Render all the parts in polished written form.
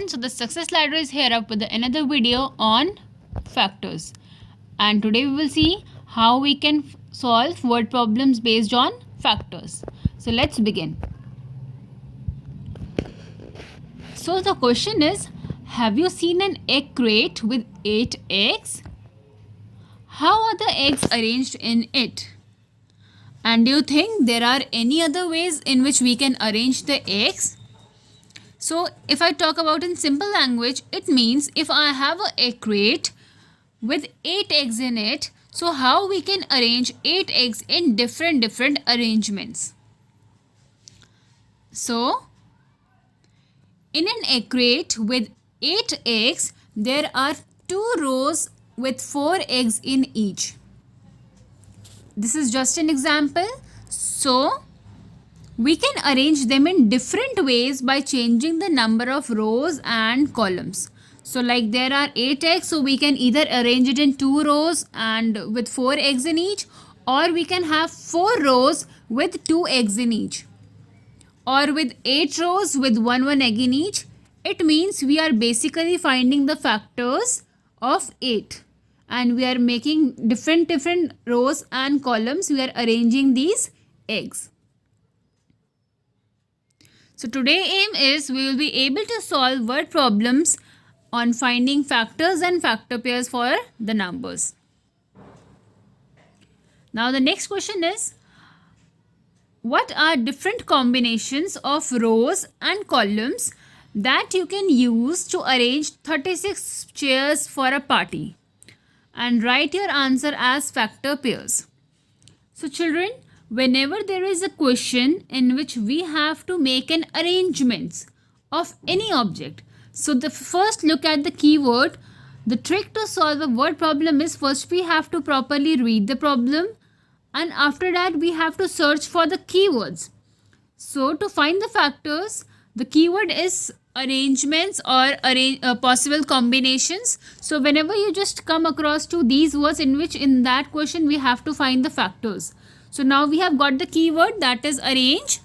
everyone. So the Success Ladder is here up with another video on factors. And today we will see how we can solve word problems based on factors. So let's begin. So the question is, have you seen an egg crate with 8 eggs? How are the eggs arranged in it? And do you think there are any other ways in which we can arrange the eggs? So if I talk about in simple language, it means if I have an egg crate with 8 eggs in it, so how we can arrange 8 eggs in different arrangements. So in an egg crate with 8 eggs, there are 2 rows with 4 eggs in each. This is just an example. So we can arrange them in different ways by changing the number of rows and columns. So like there are 8 eggs, so we can either arrange it in 2 rows and with 4 eggs in each, or we can have 4 rows with 2 eggs in each, or with 8 rows with one egg in each. It means we are basically finding the factors of 8 and we are making different rows and columns. We are arranging these eggs. So today aim is we will be able to solve word problems on finding factors and factor pairs for the numbers. Now the next question is, what are different combinations of rows and columns that you can use to arrange 36 chairs for a party? And write your answer as factor pairs. So children, whenever there is a question in which we have to make an arrangements of any object, so the first look at the keyword. The trick to solve a word problem is first we have to properly read the problem, and after that we have to search for the keywords. So to find the factors, the keyword is arrangements or possible combinations. So whenever you just come across to these words in which in that question we have to find the factors. So now we have got the keyword, that is arrange.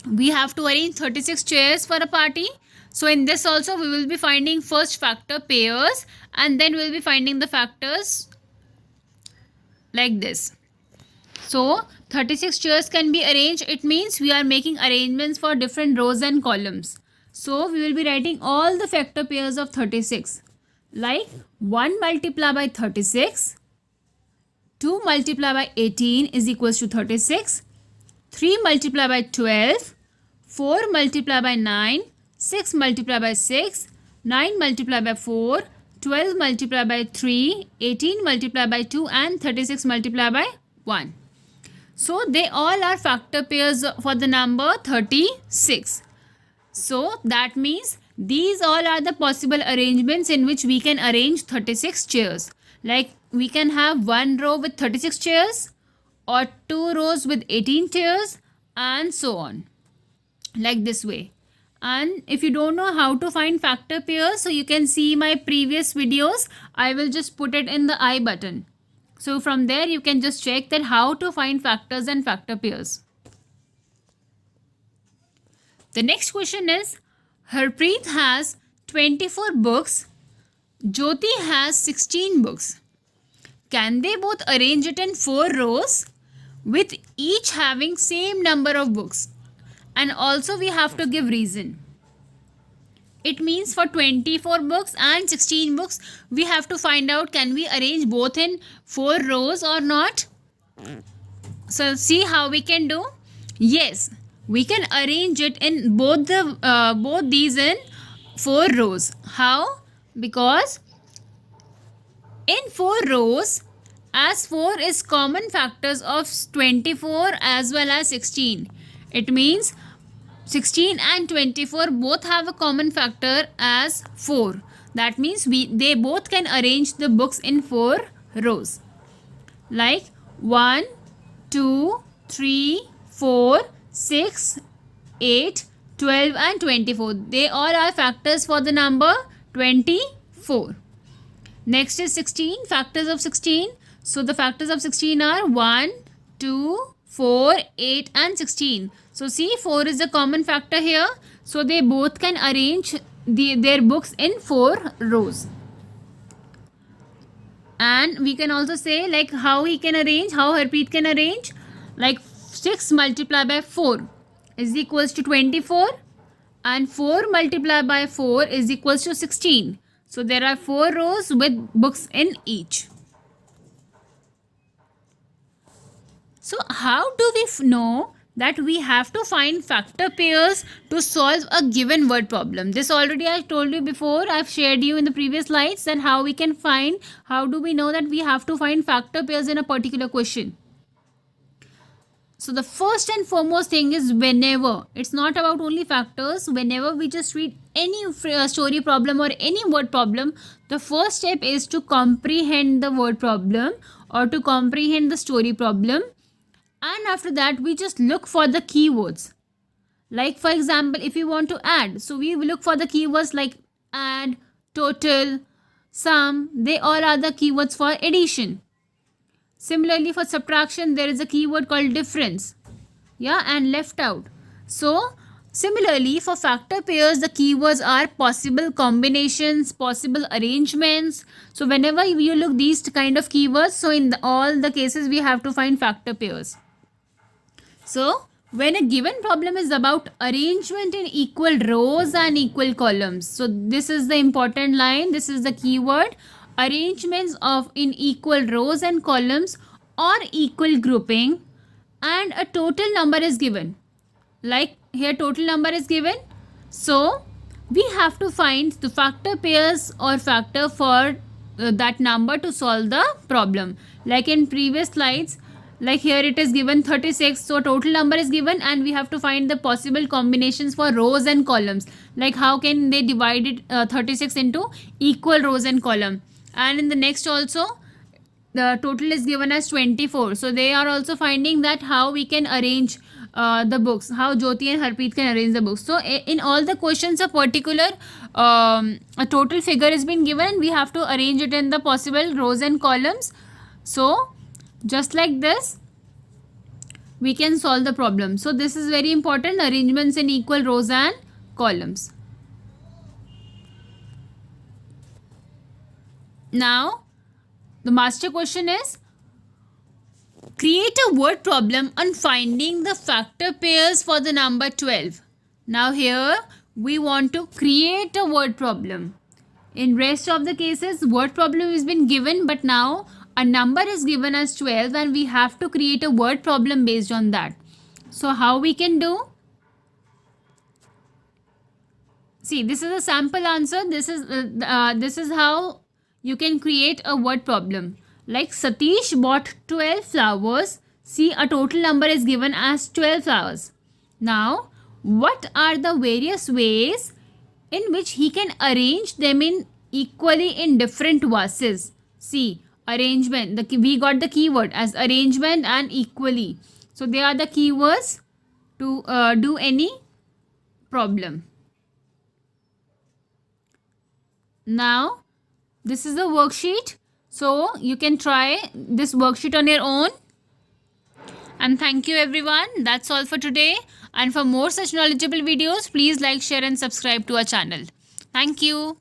We have to arrange 36 chairs for a party. So in this also we will be finding first factor pairs and then we will be finding the factors like this. So 36 chairs can be arranged. It means we are making arrangements for different rows and columns. So we will be writing all the factor pairs of 36. Like 1 multiplied by 36, 2 multiplied by 18 is equals to 36, 3 multiplied by 12, 4 multiplied by 9, 6 multiplied by 6, 9 multiplied by 4, 12 multiplied by 3, 18 multiplied by 2 and 36 multiplied by 1. So they all are factor pairs for the number 36. So that means these all are the possible arrangements in which we can arrange 36 chairs. Like we can have 1 row with 36 chairs or 2 rows with 18 chairs and so on. Like this way. And if you don't know how to find factor pairs, so you can see my previous videos. I will just put it in the I button. So from there you can just check that how to find factors and factor pairs. The next question is, Harpreet has 24 books, Jyoti has 16 books. Can they both arrange it in 4 rows with each having same number of books? And also we have to give reason. It means for 24 books and 16 books, we have to find out can we arrange both in 4 rows or not. So see how we can do. Yes, we can arrange it in both these in 4 rows. How? Because in 4 rows, as 4 is common factors of 24 as well as 16. It means 16 and 24 both have a common factor as 4. That means they both can arrange the books in 4 rows. Like 1, 2, 3, 4, 6, 8, 12 and 24. They all are factors for the number 24. Next is 16, factors of 16. So the factors of 16 are 1, 2, 4, 8 and 16. So see, 4 is a common factor here. So they both can arrange their books in 4 rows. And we can also say like how Harpreet can arrange, like 6 multiplied by 4 is equals to 24, and 4 multiplied by 4 is equals to 16. So there are 4 rows with books in each. So how do we know that we have to find factor pairs to solve a given word problem? This already I told you before. I've shared you in the previous slides that how do we know that we have to find factor pairs in a particular question? So the first and foremost thing is, whenever, it's not about only factors, whenever we just read any story problem or any word problem, the first step is to comprehend the word problem or to comprehend the story problem. And after that, we just look for the keywords. Like for example, if you want to add, so we look for the keywords like add, total, sum. They all are the keywords for addition. Similarly, for subtraction, there is a keyword called difference. Yeah, and left out. So similarly, for factor pairs, the keywords are possible combinations, possible arrangements. So whenever you look these kind of keywords, so in all the cases, we have to find factor pairs. So when a given problem is about arrangement in equal rows and equal columns, so this is the important line, this is the keyword, arrangements of in equal rows and columns or equal grouping, and a total number is given. Like here total number is given, so we have to find the factor pairs or factor for that number to solve the problem. Like in previous slides, like here it is given 36, so total number is given and we have to find the possible combinations for rows and columns. Like how can they divide it 36 into equal rows and column. And in the next also, the total is given as 24, so they are also finding that how we can arrange the books, how Jyoti and Harpreet can arrange the books. So in all the questions, a particular a total figure has been given and we have to arrange it in the possible rows and columns. So just like this, we can solve the problem. So this is very important, arrangements in equal rows and columns. Now, the master question is, create a word problem on finding the factor pairs for the number 12. Now here, we want to create a word problem. In rest of the cases, word problem has been given, but now a number is given as 12 and we have to create a word problem based on that. So how we can do? See, this is a sample answer. This is how you can create a word problem. Like Satish bought 12 flowers. See, a total number is given as 12 flowers. Now, what are the various ways in which he can arrange them in equally in different vases? See, arrangement, we got the keyword as arrangement and equally. So they are the keywords to do any problem. Now this is the worksheet, so you can try this worksheet on your own. And thank you everyone. That's all for today. And for more such knowledgeable videos, please like, share and subscribe to our channel. Thank you.